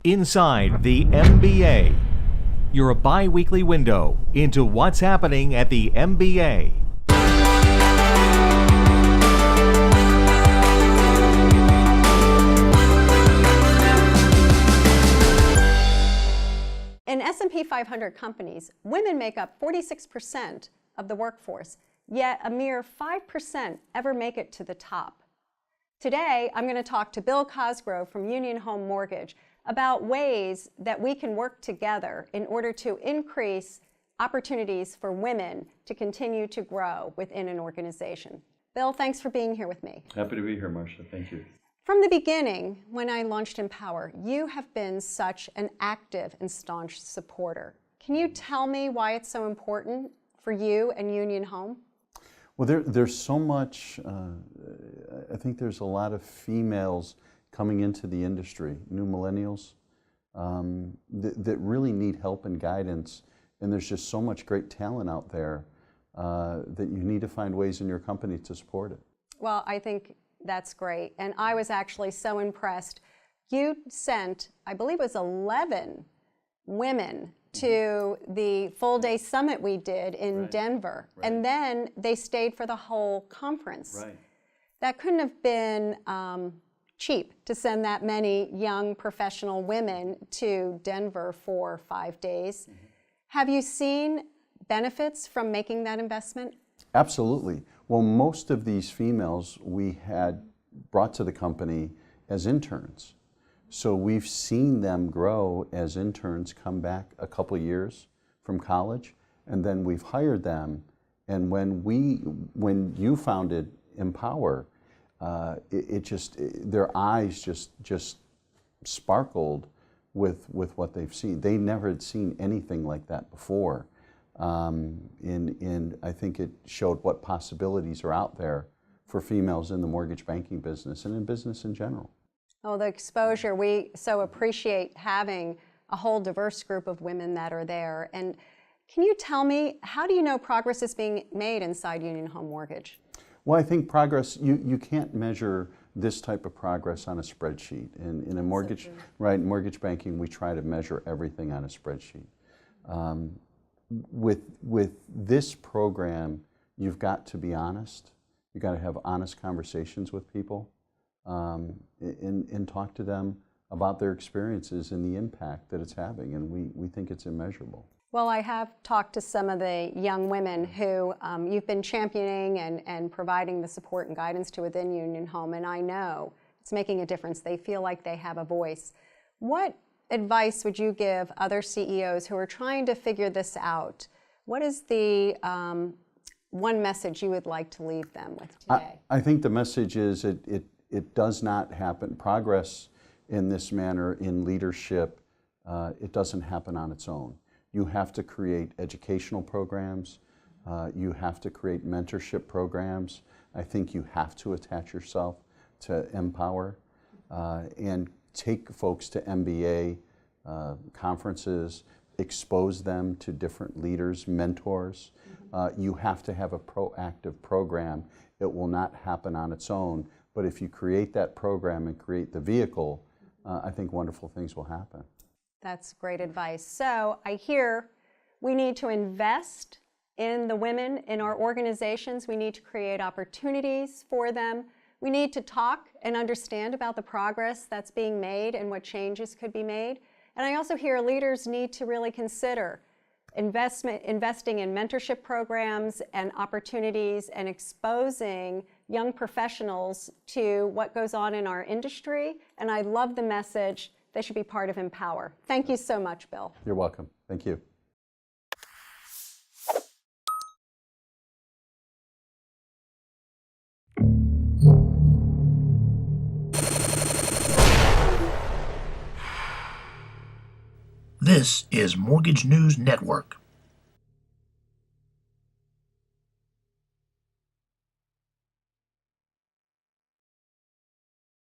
Inside the MBA, your bi-weekly window into what's happening at the MBA. In S&P 500 companies, women make up 46% of the workforce, yet a mere 5% ever make it to the top. Today, I'm going to talk to Bill Cosgrove from Union Home Mortgage about ways that we can work together in order to increase opportunities for women to continue to grow within an organization. Bill, thanks for being here with me. Happy to be here, Marcia. Thank you. From the beginning, when I launched mPower, you have been such an active and staunch supporter. Can you tell me why it's so important for you and Union Home? Well, there's so much, I think there's a lot of females coming into the industry, new millennials, that really need help and guidance. And there's just so much great talent out there that you need to find ways in your company to support it. Well, I think that's great. And I was actually so impressed. You sent, I believe it was 11 women to the full-day summit we did in Denver. Right. And then they stayed for the whole conference. Right. That couldn't have been cheap to send that many young professional women to Denver for 5 days. Mm-hmm. Have you seen benefits from making that investment? Absolutely. Well, most of these females we had brought to the company as interns. So we've seen them grow as interns, come back a couple years from college, and then we've hired them. And when you founded mPower, their eyes just sparkled with what they've seen. They never had seen anything like that before. And I think it showed what possibilities are out there for females in the mortgage banking business and in business in general. Oh, the exposure. We so appreciate having a whole diverse group of women that are there. And can you tell me, how do you know progress is being made inside Union Home Mortgage? Well, I think progress, you can't measure this type of progress on a spreadsheet. In a mortgage, mortgage banking, we try to measure everything on a spreadsheet. With this program, you've got to be honest. You've got to have honest conversations with people and talk to them about their experiences and the impact that it's having, and we think it's immeasurable. Well, I have talked to some of the young women who you've been championing and providing the support and guidance to within Union Home, and I know it's making a difference. They feel like they have a voice. What advice would you give other CEOs who are trying to figure this out? What is the one message you would like to leave them with today? I think the message is it does not happen. Progress in this manner in leadership, it doesn't happen on its own. You have to create educational programs. You have to create mentorship programs. I think you have to attach yourself to mPower and take folks to MBA conferences, expose them to different leaders, mentors. You have to have a proactive program. It will not happen on its own, but if you create that program and create the vehicle, I think wonderful things will happen. That's great advice. So I hear we need to invest in the women in our organizations. We need to create opportunities for them. We need to talk and understand about the progress that's being made and what changes could be made. And I also hear leaders need to really consider investing in mentorship programs and opportunities and exposing young professionals to what goes on in our industry. And I love the message. They should be part of mPower. Thank you so much, Bill. You're welcome. Thank you. This is Mortgage News Network.